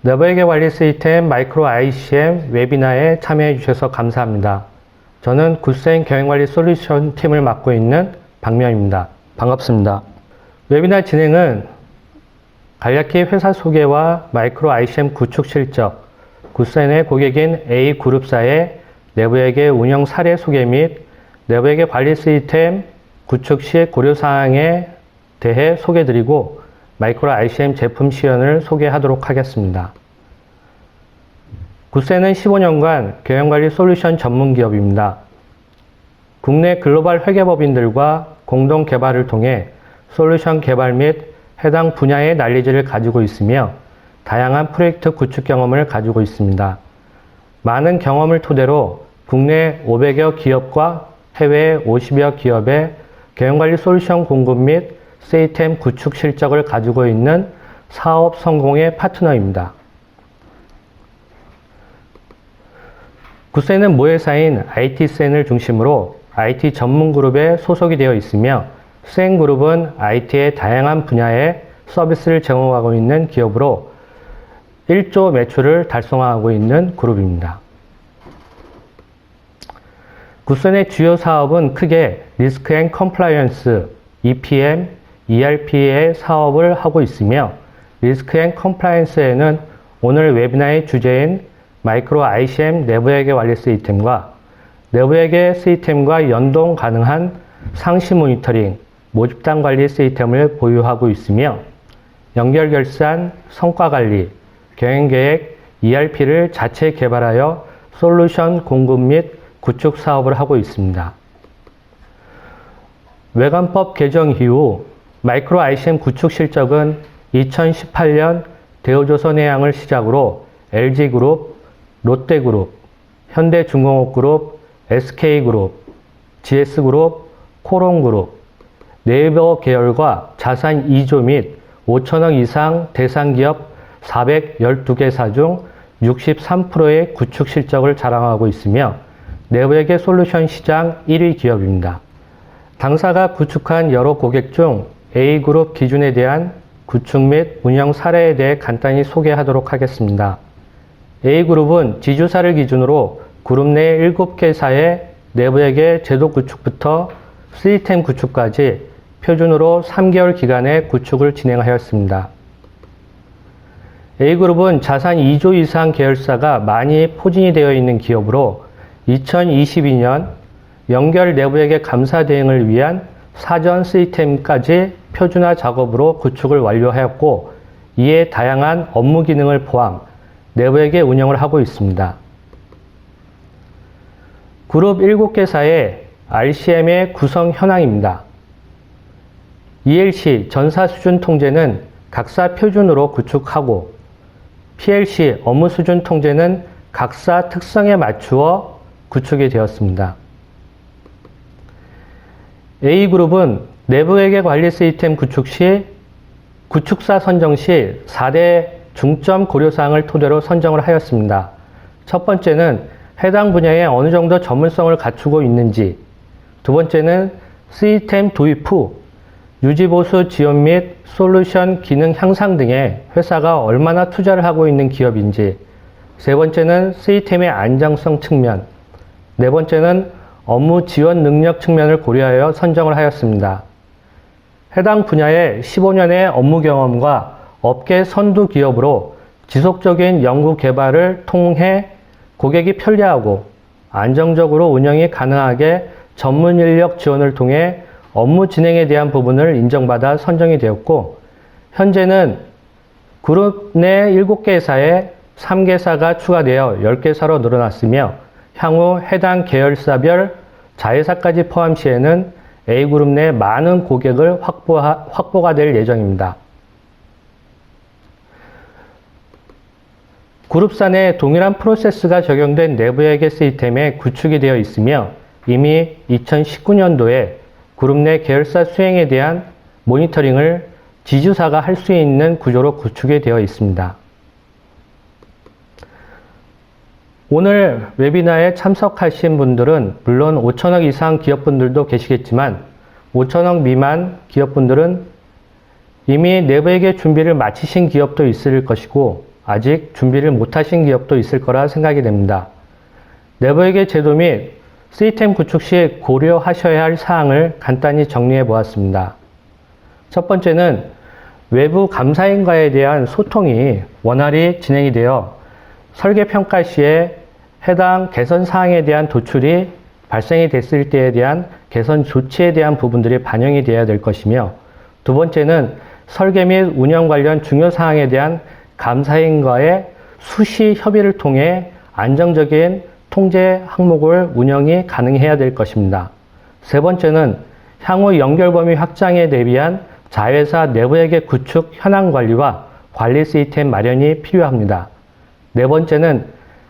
내부회계 관리 시스템 마이크로 ICM 웨비나에 참여해 주셔서 감사합니다. 저는 굿센 경영관리 솔루션 팀을 맡고 있는 박명입니다. 반갑습니다. 웨비나 진행은 간략히 회사 소개와 마이크로 ICM 구축 실적, 굿센의 고객인 A그룹사의 내부회계 운영 사례 소개 및 내부회계 관리 시스템 구축 시 고려사항에 대해 소개드리고 마이크로 ICM 제품 시연을 소개하도록 하겠습니다. 굿센은 15년간 경영관리 솔루션 전문기업입니다. 국내 글로벌 회계법인들과 공동 개발을 통해 솔루션 개발 및 해당 분야의 난리지를 가지고 있으며 다양한 프로젝트 구축 경험을 가지고 있습니다. 많은 경험을 토대로 국내 500여 기업과 해외 50여 기업의 경영관리 솔루션 공급 및 시스템 구축 실적을 가지고 있는 사업 성공의 파트너입니다. 굿센은 모회사인 IT센을 중심으로 IT 전문 그룹에 소속이 되어 있으며 센 그룹은 IT의 다양한 분야의 서비스를 제공하고 있는 기업으로 1조 매출을 달성하고 있는 그룹입니다. 굿센의 주요 사업은 크게 리스크 앤 컴플라이언스, EPM, ERP의 사업을 하고 있으며 리스크 앤 컴플라이언스에는 오늘 웨비나의 주제인 마이크로 ICM 내부회계 관리 시스템과 내부회계 시스템과 연동 가능한 상시 모니터링, 모집단 관리 시스템을 보유하고 있으며 연결결산, 성과관리, 경영계획, ERP를 자체 개발하여 솔루션 공급 및 구축 사업을 하고 있습니다. 외관법 개정 이후 마이크로 ICM 구축 실적은 2018년 대우조선해양을 시작으로 LG그룹, 롯데그룹, 현대중공업그룹, SK그룹, GS그룹, 코롱그룹, 네이버 계열과 자산 2조 및 5천억 이상 대상기업 412개사 중 63%의 구축 실적을 자랑하고 있으며 내부회계 솔루션 시장 1위 기업입니다. 당사가 구축한 여러 고객 중 A그룹 기준에 대한 구축 및 운영 사례에 대해 간단히 소개하도록 하겠습니다. A그룹은 지주사를 기준으로 그룹 내 7개사의 내부회계 제도 구축부터 시스템 구축까지 표준으로 3개월 기간에 구축을 진행하였습니다. A그룹은 자산 2조 이상 계열사가 많이 포진이 되어 있는 기업으로 2022년 연결 내부회계 감사 대행을 위한 사전 시스템까지 표준화 작업으로 구축을 완료하였고 이에 다양한 업무 기능을 포함 내부회계 운영을 하고 있습니다. 그룹 7개사의 RCM의 구성 현황입니다. ELC 전사 수준 통제는 각사 표준으로 구축하고 PLC 업무 수준 통제는 각사 특성에 맞추어 구축이 되었습니다. A그룹은 내부회계 관리 시스템 구축 시 구축사 선정 시 4대 중점 고려사항을 토대로 선정을 하였습니다. 첫 번째는 해당 분야에 어느 정도 전문성을 갖추고 있는지, 두 번째는 시스템 도입 후 유지보수 지원 및 솔루션 기능 향상 등에 회사가 얼마나 투자를 하고 있는 기업인지, 세 번째는 시스템의 안정성 측면, 네 번째는 업무 지원 능력 측면을 고려하여 선정을 하였습니다. 해당 분야의 15년의 업무 경험과 업계 선두 기업으로 지속적인 연구 개발을 통해 고객이 편리하고 안정적으로 운영이 가능하게 전문 인력 지원을 통해 업무 진행에 대한 부분을 인정받아 선정이 되었고 현재는 그룹 내 7개사에 3개사가 추가되어 10개사로 늘어났으며 향후 해당 계열사별 자회사까지 포함 시에는 A그룹 내 많은 고객을 확보가 될 예정입니다. 그룹사 내 동일한 프로세스가 적용된 내부회계 시스템에 구축이 되어 있으며 이미 2019년도에 그룹 내 계열사 수행에 대한 모니터링을 지주사가 할 수 있는 구조로 구축이 되어 있습니다. 오늘 웨비나에 참석하신 분들은 물론 5천억 이상 기업분들도 계시겠지만 5천억 미만 기업분들은 이미 내부회계 준비를 마치신 기업도 있을 것이고 아직 준비를 못하신 기업도 있을 거라 생각이 됩니다. 내부회계 제도 및 시스템 구축 시 고려하셔야 할 사항을 간단히 정리해 보았습니다. 첫 번째는 외부 감사인과에 대한 소통이 원활히 진행이 되어 설계 평가 시에 해당 개선 사항에 대한 도출이 발생이 됐을 때에 대한 개선 조치에 대한 부분들이 반영이 되어야 될 것이며, 두 번째는 설계 및 운영 관련 중요 사항에 대한 감사인과의 수시 협의를 통해 안정적인 통제 항목을 운영이 가능해야 될 것입니다. 세 번째는 향후 연결 범위 확장에 대비한 자회사 내부회계 구축 현황 관리와 관리 시스템 마련이 필요합니다. 네 번째는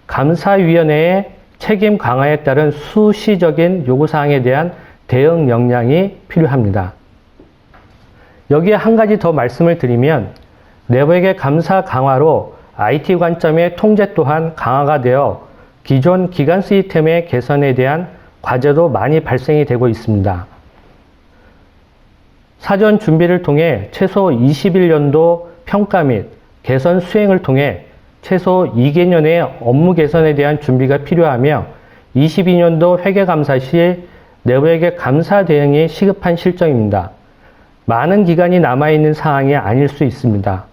감사위원회의 책임 강화에 따른 수시적인 요구사항에 대한 대응 역량이 필요합니다. 여기에 한 가지 더 말씀을 드리면, 내부회계 감사 강화로 IT 관점의 통제 또한 강화가 되어 기존 기관 시스템의 개선에 대한 과제도 많이 발생이 되고 있습니다. 사전 준비를 통해 최소 21년도 평가 및 개선 수행을 통해 최소 2개년의 업무 개선에 대한 준비가 필요하며, 22년도 회계감사 시 내부회계 감사 대응이 시급한 실정입니다. 많은 기간이 남아있는 사항이 아닐 수 있습니다.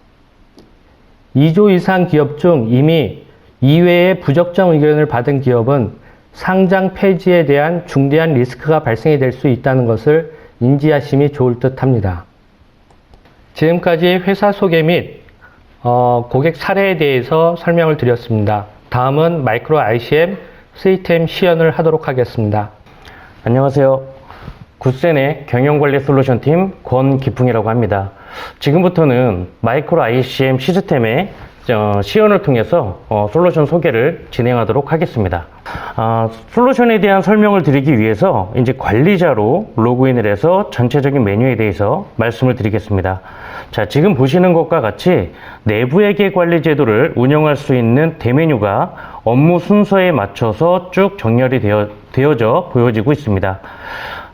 2조 이상 기업 중 이미 이외의 부적정 의견을 받은 기업은 상장 폐지에 대한 중대한 리스크가 발생이 될 수 있다는 것을 인지하심이 좋을 듯 합니다. 지금까지 회사 소개 및 고객 사례에 대해서 설명을 드렸습니다. 다음은 마이크로 ICM 시스템 시연을 하도록 하겠습니다. 안녕하세요. 굿센의 경영관리 솔루션 팀 권기풍이라고 합니다. 지금부터는 마이크로 ICM 시스템의 시연을 통해서 솔루션 소개를 진행하도록 하겠습니다. 솔루션에 대한 설명을 드리기 위해서 이제 관리자로 로그인을 해서 전체적인 메뉴에 대해서 말씀을 드리겠습니다. 자, 지금 보시는 것과 같이 내부회계 관리 제도를 운영할 수 있는 대메뉴가 업무 순서에 맞춰서 쭉 정렬이 되어져 보여지고 있습니다.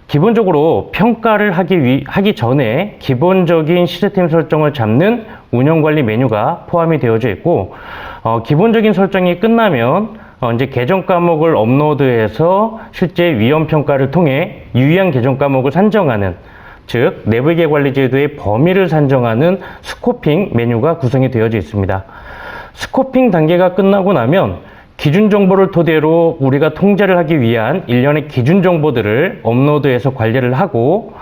기본적으로 평가를 하기 전에 기본적인 시스템 설정을 잡는 운영관리 메뉴가 포함이 되어져 있고, 기본적인 설정이 끝나면 이제 개정 과목을 업로드해서 실제 위험 평가를 통해 유의한 개정 과목을 산정하는, 즉 내부회계 관리 제도의 범위를 산정하는 스코핑 메뉴가 구성이 되어져 있습니다. 스코핑 단계가 끝나고 나면 기준 정보를 토대로 우리가 통제를 하기 위한 일련의 기준 정보들을 업로드해서 관리를 하고,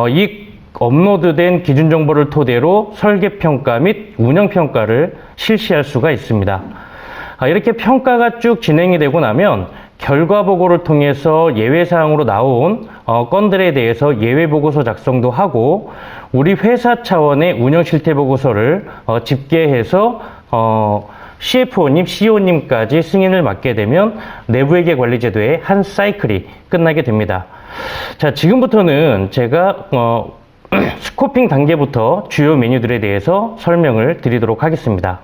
이 업로드된 기준 정보를 토대로 설계 평가 및 운영 평가를 실시할 수가 있습니다. 이렇게 평가가 쭉 진행이 되고 나면 결과 보고를 통해서 예외 사항으로 나온 건들에 대해서 예외 보고서 작성도 하고, 우리 회사 차원의 운영 실태 보고서를 집계해서 CFO님, CEO님까지 승인을 맡게 되면 내부회계 관리 제도의 한 사이클이 끝나게 됩니다. 자, 지금부터는 제가 스코핑 단계부터 주요 메뉴들에 대해서 설명을 드리도록 하겠습니다.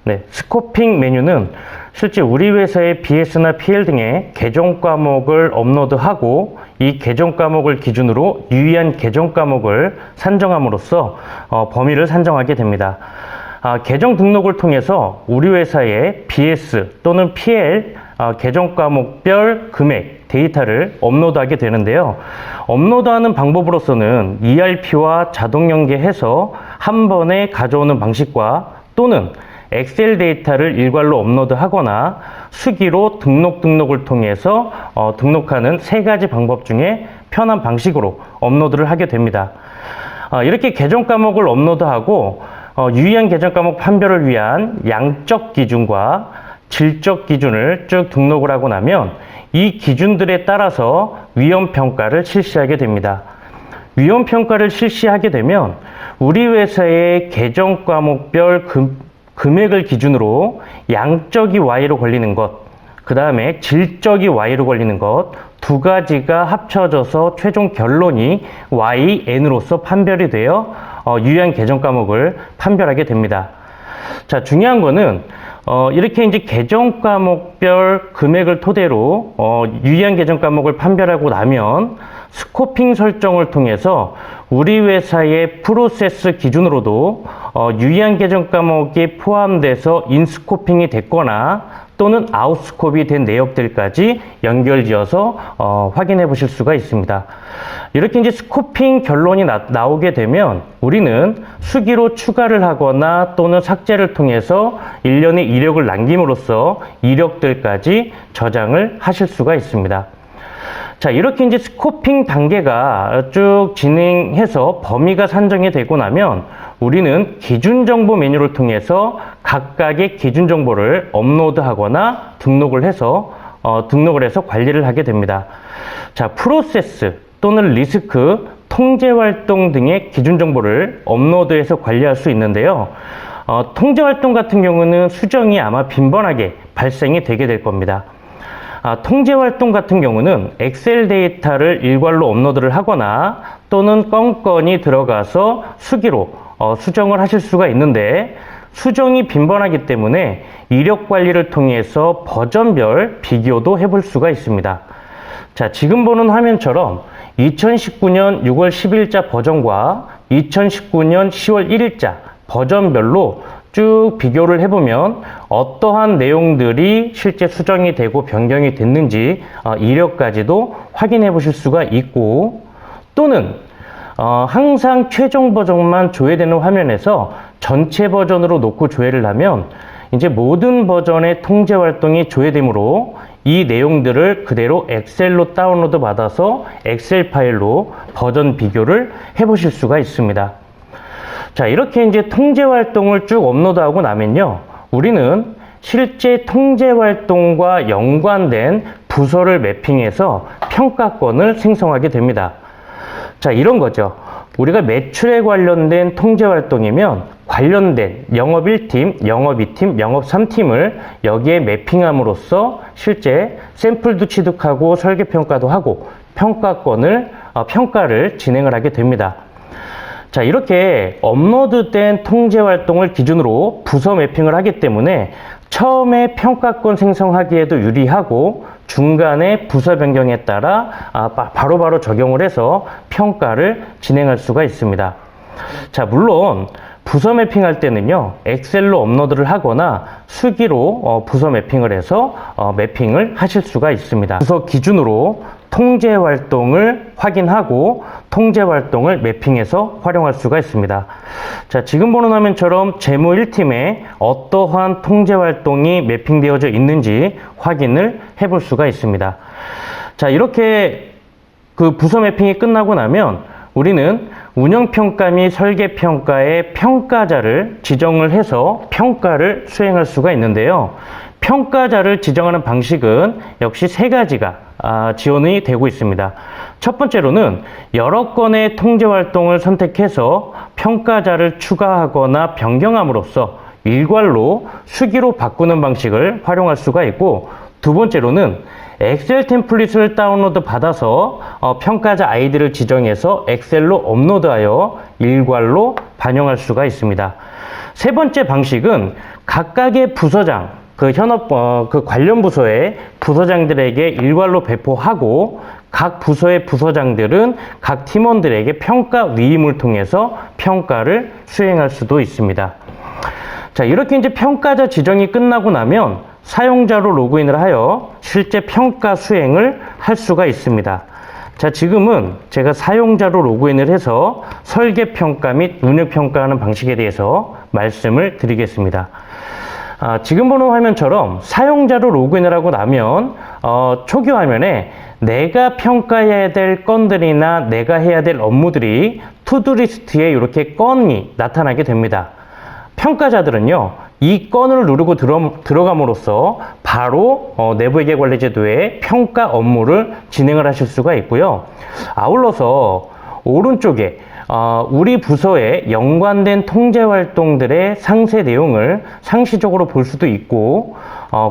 네, 스코핑 메뉴는 실제 우리 회사의 BS나 PL 등의 개정 과목을 업로드하고, 이 개정 과목을 기준으로 유의한 개정 과목을 산정함으로써 범위를 산정하게 됩니다. 개정 등록을 통해서 우리 회사의 BS 또는 PL 개정 과목별 금액 데이터를 업로드하게 되는데요. 업로드하는 방법으로서는 ERP와 자동 연계해서 한 번에 가져오는 방식과, 또는 엑셀 데이터를 일괄로 업로드하거나 수기로 등록을 통해서 등록하는 세 가지 방법 중에 편한 방식으로 업로드를 하게 됩니다. 이렇게 개정 과목을 업로드하고 유의한 개정 과목 판별을 위한 양적 기준과 질적 기준을 쭉 등록을 하고 나면 이 기준들에 따라서 위험 평가를 실시하게 됩니다. 위험 평가를 실시하게 되면 우리 회사의 개정 과목별 금액을 기준으로 양적이 Y로 걸리는 것, 그 다음에 질적이 Y로 걸리는 것, 두 가지가 합쳐져서 최종 결론이 YN으로서 판별이 되어 유의한 개정 과목을 판별하게 됩니다. 자, 중요한 거는 이렇게 이제 개정 과목별 금액을 토대로 유의한 개정 과목을 판별하고 나면 스코핑 설정을 통해서 우리 회사의 프로세스 기준으로도 유의한 계정 과목이 포함돼서 인스코핑이 됐거나 또는 아웃스콥이 된 내역들까지 연결지어서 확인해 보실 수가 있습니다. 이렇게 이제 스코핑 결론이 나오게 되면 우리는 수기로 추가를 하거나 또는 삭제를 통해서 일련의 이력을 남김으로써 이력들까지 저장을 하실 수가 있습니다. 자, 이렇게 이제 스코핑 단계가 쭉 진행해서 범위가 산정이 되고 나면 우리는 기준정보 메뉴를 통해서 각각의 기준정보를 업로드하거나 등록을 해서 관리를 하게 됩니다. 자, 프로세스 또는 리스크, 통제활동 등의 기준정보를 업로드해서 관리할 수 있는데요. 통제활동 같은 경우는 수정이 아마 빈번하게 발생이 되게 될 겁니다. 통제활동 같은 경우는 엑셀 데이터를 일괄로 업로드를 하거나 또는 건건이 들어가서 수기로 수정을 하실 수가 있는데 수정이 빈번하기 때문에 이력 관리를 통해서 버전별 비교도 해볼 수가 있습니다. 자, 지금 보는 화면처럼 2019년 6월 10일자 버전과 2019년 10월 1일자 버전별로 쭉 비교를 해보면 어떠한 내용들이 실제 수정이 되고 변경이 됐는지 이력까지도 확인해 보실 수가 있고, 또는 항상 최종 버전만 조회되는 화면에서 전체 버전으로 놓고 조회를 하면 이제 모든 버전의 통제 활동이 조회되므로 이 내용들을 그대로 엑셀로 다운로드 받아서 엑셀 파일로 버전 비교를 해 보실 수가 있습니다. 자, 이렇게 이제 통제 활동을 쭉 업로드하고 나면요, 우리는 실제 통제 활동과 연관된 부서를 매핑해서 평가권을 생성하게 됩니다. 자, 이런 거죠. 우리가 매출에 관련된 통제 활동이면 관련된 영업 1팀, 영업 2팀, 영업 3팀을 여기에 매핑함으로써 실제 샘플도 취득하고 설계 평가도 하고 평가를 진행을 하게 됩니다. 자, 이렇게 업로드된 통제 활동을 기준으로 부서 매핑을 하기 때문에 처음에 평가권 생성하기에도 유리하고 중간에 부서 변경에 따라 바로바로 적용을 해서 평가를 진행할 수가 있습니다. 자, 물론 부서 매핑할 때는요, 엑셀로 업로드를 하거나 수기로 부서 매핑을 해서 매핑을 하실 수가 있습니다. 부서 기준으로 통제 활동을 확인하고 통제 활동을 매핑해서 활용할 수가 있습니다. 자, 지금 보는 화면처럼 재무 1팀에 어떠한 통제 활동이 매핑되어져 있는지 확인을 해볼 수가 있습니다. 자, 이렇게 그 부서 매핑이 끝나고 나면 우리는 운영평가 및 설계평가의 평가자를 지정을 해서 평가를 수행할 수가 있는데요. 평가자를 지정하는 방식은 역시 세 가지가 지원이 되고 있습니다. 첫 번째로는 여러 건의 통제 활동을 선택해서 평가자를 추가하거나 변경함으로써 일괄로 수기로 바꾸는 방식을 활용할 수가 있고, 두 번째로는 엑셀 템플릿을 다운로드 받아서 평가자 아이디를 지정해서 엑셀로 업로드하여 일괄로 반영할 수가 있습니다. 세 번째 방식은 각각의 부서장, 그 관련 부서의 부서장들에게 일괄로 배포하고 각 부서의 부서장들은 각 팀원들에게 평가 위임을 통해서 평가를 수행할 수도 있습니다. 자, 이렇게 이제 평가자 지정이 끝나고 나면 사용자로 로그인을 하여 실제 평가 수행을 할 수가 있습니다. 자, 지금은 제가 사용자로 로그인을 해서 설계평가 및 운영평가하는 방식에 대해서 말씀을 드리겠습니다. 지금 보는 화면처럼 사용자로 로그인을 하고 나면 초기 화면에 내가 평가해야 될 건들이나 내가 해야 될 업무들이 투두리스트에 이렇게 건이 나타나게 됩니다. 평가자들은요, 이 건을 누르고 들어감으로써 바로 내부회계관리제도의 평가 업무를 진행을 하실 수가 있고요. 아울러서 오른쪽에 우리 부서에 연관된 통제 활동들의 상세 내용을 상시적으로 볼 수도 있고,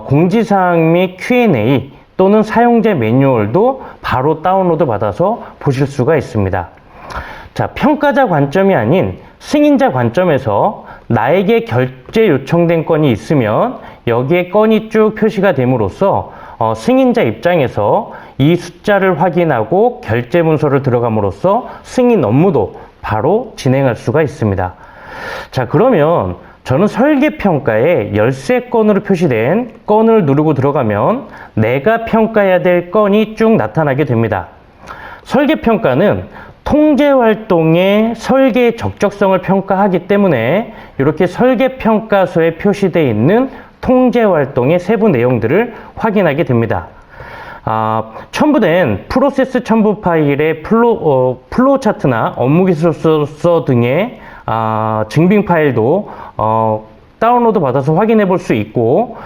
공지사항 및 Q&A 또는 사용자 매뉴얼도 바로 다운로드 받아서 보실 수가 있습니다. 자, 평가자 관점이 아닌 승인자 관점에서 나에게 결제 요청된 건이 있으면 여기에 건이 쭉 표시가 됨으로써 승인자 입장에서 이 숫자를 확인하고 결제 문서를 들어감으로써 승인 업무도 바로 진행할 수가 있습니다. 자, 그러면 저는 설계평가에 열쇠 건으로 표시된 건을 누르고 들어가면 내가 평가해야 될 건이 쭉 나타나게 됩니다. 설계평가는 통제활동의 설계의 적적성을 평가하기 때문에 이렇게 설계평가서에 표시되어 있는 통제활동의 세부 내용들을 확인하게 됩니다. 첨부된 프로세스 첨부 파일의 플로우 차트나 업무기술서 등의 증빙 파일도 다운로드 받아서 확인해 볼 수 있고,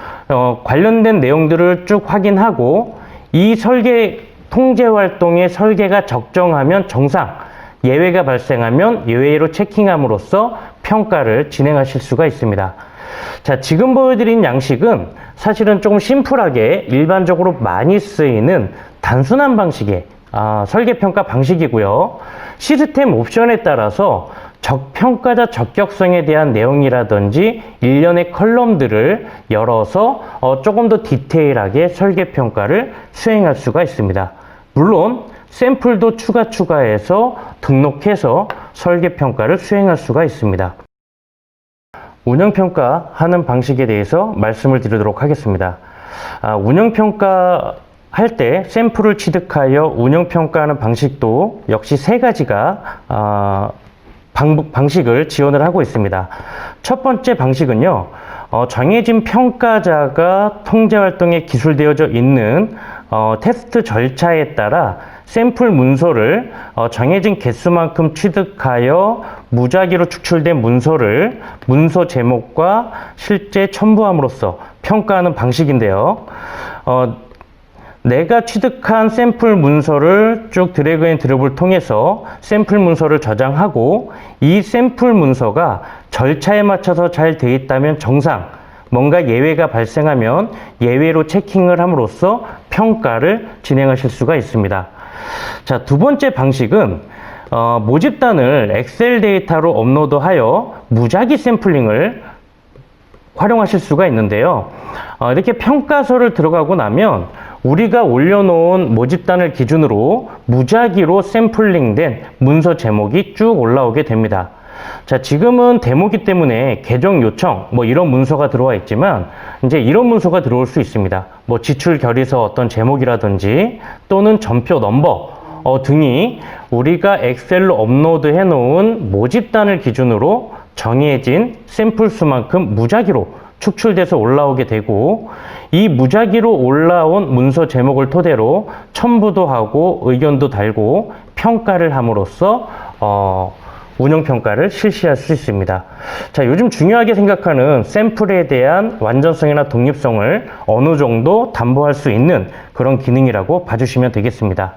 관련된 내용들을 쭉 확인하고, 이 설계 통제 활동의 설계가 적정하면 정상, 예외가 발생하면 예외로 체킹함으로써 평가를 진행하실 수가 있습니다. 자, 지금 보여드린 양식은 사실은 조금 심플하게 일반적으로 많이 쓰이는 단순한 방식의 설계평가 방식이고요. 시스템 옵션에 따라서 평가자 적격성에 대한 내용이라든지 일련의 컬럼들을 열어서 조금 더 디테일하게 설계평가를 수행할 수가 있습니다. 물론 샘플도 추가해서 등록해서 설계평가를 수행할 수가 있습니다. 운영평가 하는 방식에 대해서 말씀을 드리도록 하겠습니다. 운영평가 할 때 샘플을 취득하여 운영평가하는 방식도 역시 세 가지가 방식을 지원을 하고 있습니다. 첫 번째 방식은요, 정해진 평가자가 통제활동에 기술되어져 있는 테스트 절차에 따라 샘플 문서를 정해진 개수만큼 취득하여 무작위로 추출된 문서를 문서 제목과 실제 첨부함으로써 평가하는 방식인데요. 내가 취득한 샘플 문서를 쭉 드래그 앤 드롭을 통해서 샘플 문서를 저장하고, 이 샘플 문서가 절차에 맞춰서 잘 되어 있다면 정상, 뭔가 예외가 발생하면 예외로 체킹을 함으로써 평가를 진행하실 수가 있습니다. 자, 두 번째 방식은 모집단을 엑셀 데이터로 업로드하여 무작위 샘플링을 활용하실 수가 있는데요. 이렇게 평가서를 들어가고 나면 우리가 올려놓은 모집단을 기준으로 무작위로 샘플링된 문서 제목이 쭉 올라오게 됩니다. 자, 지금은 데모기 때문에 계정 요청 이런 문서가 들어와 있지만 이제 이런 문서가 들어올 수 있습니다. 지출 결의서 어떤 제목이라든지 또는 전표 넘버 등이 우리가 엑셀로 업로드해 놓은 모집단을 기준으로 정해진 샘플 수만큼 무작위로 축출돼서 올라오게 되고, 이 무작위로 올라온 문서 제목을 토대로 첨부도 하고 의견도 달고 평가를 함으로써 운영평가를 실시할 수 있습니다. 자, 요즘 중요하게 생각하는 샘플에 대한 완전성이나 독립성을 어느 정도 담보할 수 있는 그런 기능이라고 봐주시면 되겠습니다.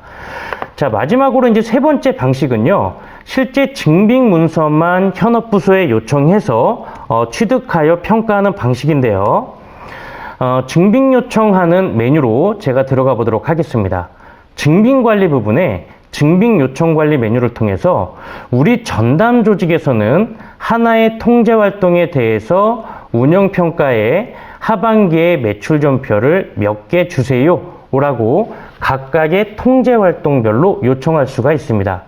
자, 마지막으로 이제 세 번째 방식은요, 실제 증빙 문서만 현업부서에 요청해서 취득하여 평가하는 방식인데요. 증빙 요청하는 메뉴로 제가 들어가 보도록 하겠습니다. 증빙 관리 부분에 증빙 요청 관리 메뉴를 통해서 우리 전담 조직에서는 하나의 통제 활동에 대해서 운영평가에 하반기에 매출 전표를 몇 개 주세요 라고 각각의 통제 활동별로 요청할 수가 있습니다.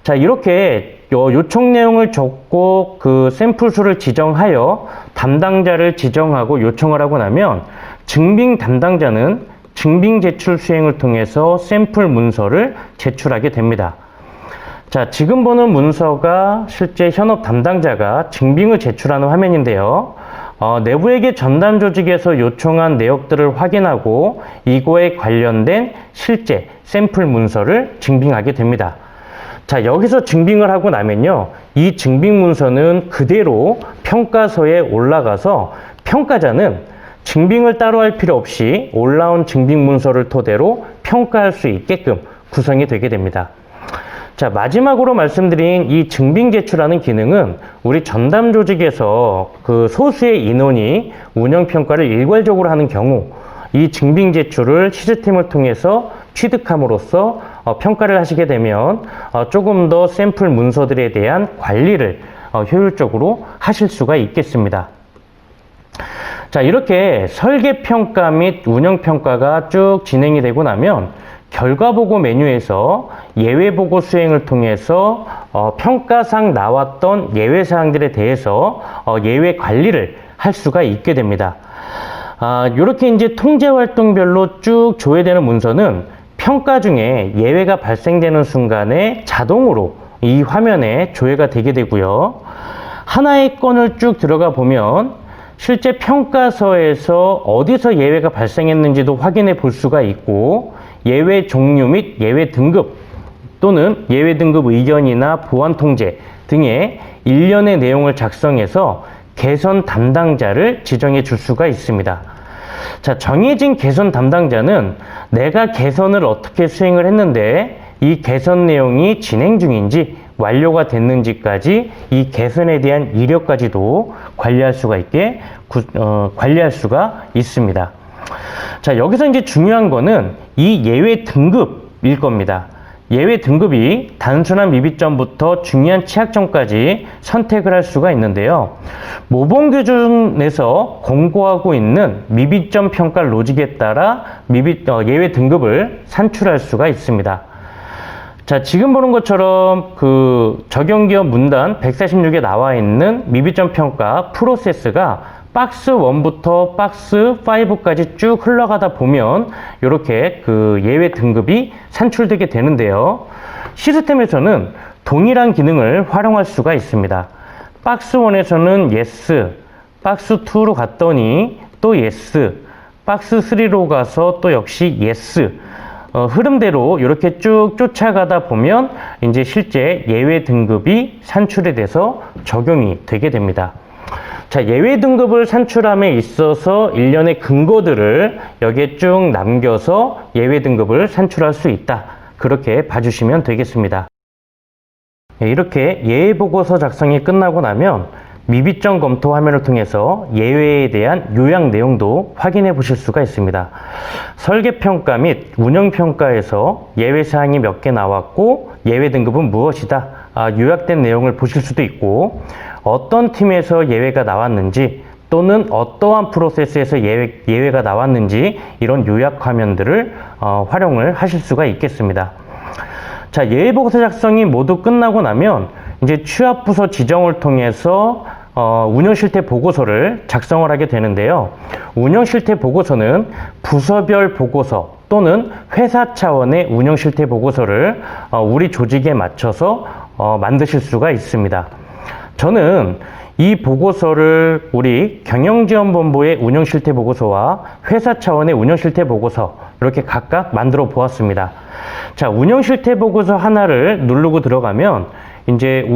자, 이렇게 요청 내용을 적고 그 샘플 수를 지정하여 담당자를 지정하고 요청을 하고 나면 증빙 담당자는 증빙 제출 수행을 통해서 샘플 문서를 제출하게 됩니다. 자, 지금 보는 문서가 실제 현업 담당자가 증빙을 제출하는 화면인데요. 내부에게 전담 조직에서 요청한 내역들을 확인하고 이거에 관련된 실제 샘플 문서를 증빙하게 됩니다. 자, 여기서 증빙을 하고 나면요, 이 증빙 문서는 그대로 평가서에 올라가서 평가자는 증빙을 따로 할 필요 없이 올라온 증빙 문서를 토대로 평가할 수 있게끔 구성이 되게 됩니다. 자, 마지막으로 말씀드린 이 증빙 제출하는 기능은 우리 전담 조직에서 그 소수의 인원이 운영평가를 일괄적으로 하는 경우 이 증빙 제출을 시스템을 통해서 취득함으로써 평가를 하시게 되면 조금 더 샘플 문서들에 대한 관리를 효율적으로 하실 수가 있겠습니다. 자, 이렇게 설계평가 및 운영평가가 쭉 진행이 되고 나면 결과보고 메뉴에서 예외보고 수행을 통해서 평가상 나왔던 예외사항들에 대해서 예외 관리를 할 수가 있게 됩니다. 이렇게 이제 통제활동별로 쭉 조회되는 문서는 평가 중에 예외가 발생되는 순간에 자동으로 이 화면에 조회가 되게 되고요. 하나의 건을 쭉 들어가 보면 실제 평가서에서 어디서 예외가 발생했는지도 확인해 볼 수가 있고, 예외 종류 및 예외 등급 또는 예외 등급 의견이나 보완 통제 등의 일련의 내용을 작성해서 개선 담당자를 지정해 줄 수가 있습니다. 자, 정해진 개선 담당자는 내가 개선을 어떻게 수행을 했는데 이 개선 내용이 진행 중인지 완료가 됐는지까지 이 개선에 대한 이력까지도 관리할 수가 있습니다. 자, 여기서 이제 중요한 거는 이 예외 등급일 겁니다. 예외 등급이 단순한 미비점부터 중요한 취약점까지 선택을 할 수가 있는데요. 모범 기준에서 공고하고 있는 미비점 평가 로직에 따라 예외 등급을 산출할 수가 있습니다. 자, 지금 보는 것처럼 그 적용기업 문단 146에 나와 있는 미비점 평가 프로세스가 박스 1부터 박스 5까지 쭉 흘러가다 보면 이렇게 그 예외 등급이 산출되게 되는데요. 시스템에서는 동일한 기능을 활용할 수가 있습니다. 박스 1에서는 yes, 박스 2로 갔더니 또 yes, 박스 3로 가서 또 역시 yes, 흐름대로 이렇게 쭉 쫓아가다 보면 이제 실제 예외 등급이 산출이 돼서 적용이 되게 됩니다. 자, 예외 등급을 산출함에 있어서 일련의 근거들을 여기에 쭉 남겨서 예외 등급을 산출할 수 있다. 그렇게 봐주시면 되겠습니다. 이렇게 예외 보고서 작성이 끝나고 나면 미비점 검토 화면을 통해서 예외에 대한 요약 내용도 확인해 보실 수가 있습니다. 설계평가 및 운영평가에서 예외사항이 몇 개 나왔고 예외 등급은 무엇이다. 요약된 내용을 보실 수도 있고, 어떤 팀에서 예외가 나왔는지 또는 어떠한 프로세스에서 예외가 나왔는지 이런 요약 화면들을 활용을 하실 수가 있겠습니다. 자, 예외 보고서 작성이 모두 끝나고 나면 이제 취합부서 지정을 통해서 운영실태 보고서를 작성을 하게 되는데요. 운영실태 보고서는 부서별 보고서 또는 회사 차원의 운영실태 보고서를 우리 조직에 맞춰서 만드실 수가 있습니다. 저는 이 보고서를 우리 경영지원본부의 운영실태 보고서와 회사 차원의 운영실태 보고서 이렇게 각각 만들어 보았습니다. 자, 운영실태 보고서 하나를 누르고 들어가면 이제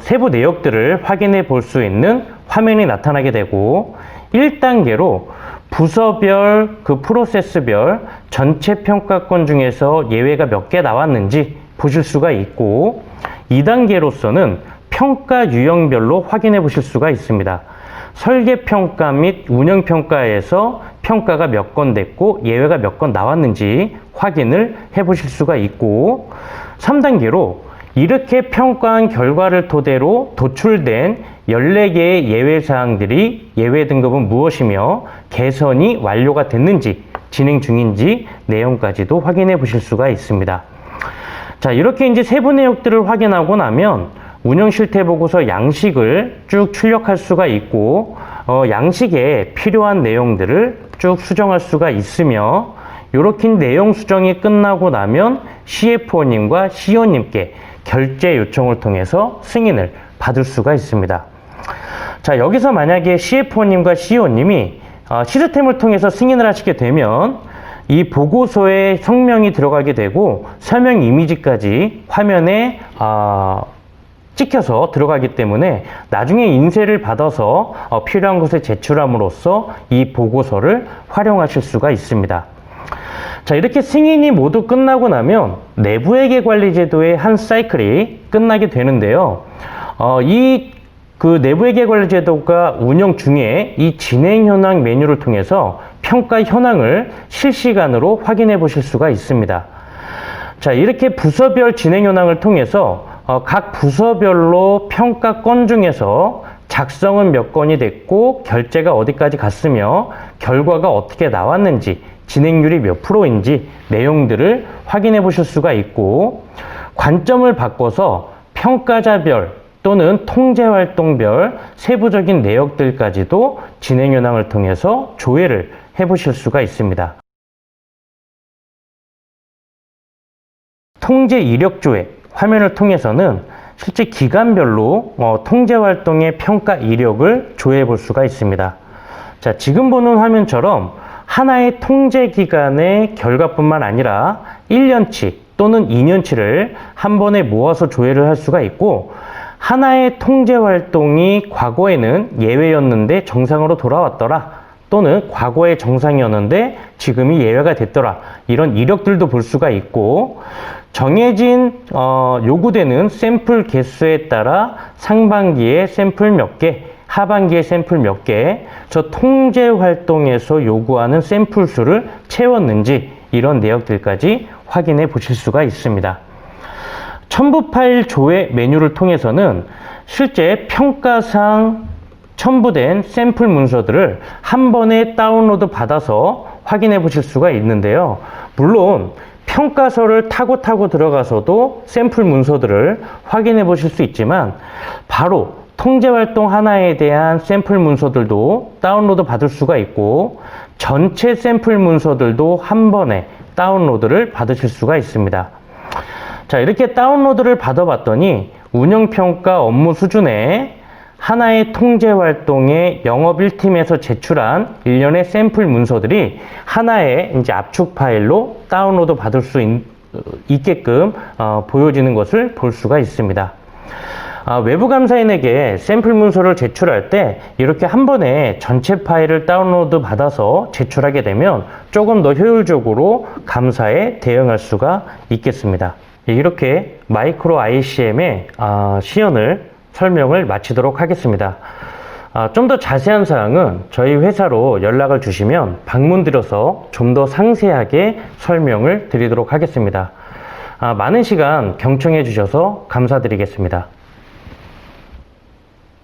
세부 내역들을 확인해 볼 수 있는 화면이 나타나게 되고, 1단계로 부서별, 그 프로세스별 전체 평가권 중에서 예외가 몇 개 나왔는지 보실 수가 있고, 2단계로서는 평가 유형별로 확인해 보실 수가 있습니다. 설계평가 및 운영평가에서 평가가 몇 건 됐고 예외가 몇 건 나왔는지 확인을 해 보실 수가 있고, 3단계로 이렇게 평가한 결과를 토대로 도출된 14개의 예외사항들이 예외 등급은 무엇이며 개선이 완료가 됐는지 진행 중인지 내용까지도 확인해 보실 수가 있습니다. 자, 이렇게 이제 세부 내역들을 확인하고 나면 운영실태보고서 양식을 쭉 출력할 수가 있고, 양식에 필요한 내용들을 쭉 수정할 수가 있으며, 이렇게 내용 수정이 끝나고 나면 CFO님과 CEO님께 결제 요청을 통해서 승인을 받을 수가 있습니다. 자, 여기서 만약에 CFO님과 CEO님이 시스템을 통해서 승인을 하시게 되면 이 보고서에 성명이 들어가게 되고 설명 이미지까지 화면에 찍혀서 들어가기 때문에 나중에 인쇄를 받아서 필요한 곳에 제출함으로써 이 보고서를 활용하실 수가 있습니다. 자, 이렇게 승인이 모두 끝나고 나면 내부회계 관리 제도의 한 사이클이 끝나게 되는데요. 그 내부회계 관리 제도가 운영 중에 이 진행 현황 메뉴를 통해서 평가 현황을 실시간으로 확인해 보실 수가 있습니다. 자, 이렇게 부서별 진행 현황을 통해서 각 부서별로 평가 건 중에서 작성은 몇 건이 됐고 결제가 어디까지 갔으며 결과가 어떻게 나왔는지, 진행률이 몇 프로인지 내용들을 확인해 보실 수가 있고, 관점을 바꿔서 평가자별 또는 통제활동별 세부적인 내역들까지도 진행 현황을 통해서 조회를 해 보실 수가 있습니다. 통제 이력 조회 화면을 통해서는 실제 기간별로 통제활동의 평가 이력을 조회해 볼 수가 있습니다. 자, 지금 보는 화면처럼 하나의 통제 기간의 결과뿐만 아니라 1년치 또는 2년치를 한 번에 모아서 조회를 할 수가 있고, 하나의 통제 활동이 과거에는 예외였는데 정상으로 돌아왔더라, 또는 과거에 정상이었는데 지금이 예외가 됐더라, 이런 이력들도 볼 수가 있고, 정해진 요구되는 샘플 개수에 따라 상반기에 샘플 몇 개, 하반기에 샘플 몇 개, 저 통제 활동에서 요구하는 샘플 수를 채웠는지, 이런 내역들까지 확인해 보실 수가 있습니다. 첨부 파일 조회 메뉴를 통해서는 실제 평가상 첨부된 샘플 문서들을 한 번에 다운로드 받아서 확인해 보실 수가 있는데요. 물론 평가서를 타고 들어가서도 샘플 문서들을 확인해 보실 수 있지만, 바로 통제활동 하나에 대한 샘플 문서들도 다운로드 받을 수가 있고, 전체 샘플 문서들도 한 번에 다운로드를 받으실 수가 있습니다. 자, 이렇게 다운로드를 받아봤더니 운영평가 업무 수준에 하나의 통제활동의 영업 1팀에서 제출한 일련의 샘플 문서들이 하나의 이제 압축 파일로 다운로드 받을 수 있게끔 보여지는 것을 볼 수가 있습니다. 외부 감사인에게 샘플 문서를 제출할 때 이렇게 한 번에 전체 파일을 다운로드 받아서 제출하게 되면 조금 더 효율적으로 감사에 대응할 수가 있겠습니다. 이렇게 마이크로 ICM의 시연을 설명을 마치도록 하겠습니다. 좀 더 자세한 사항은 저희 회사로 연락을 주시면 방문 드려서 좀 더 상세하게 설명을 드리도록 하겠습니다. 많은 시간 경청해 주셔서 감사드리겠습니다.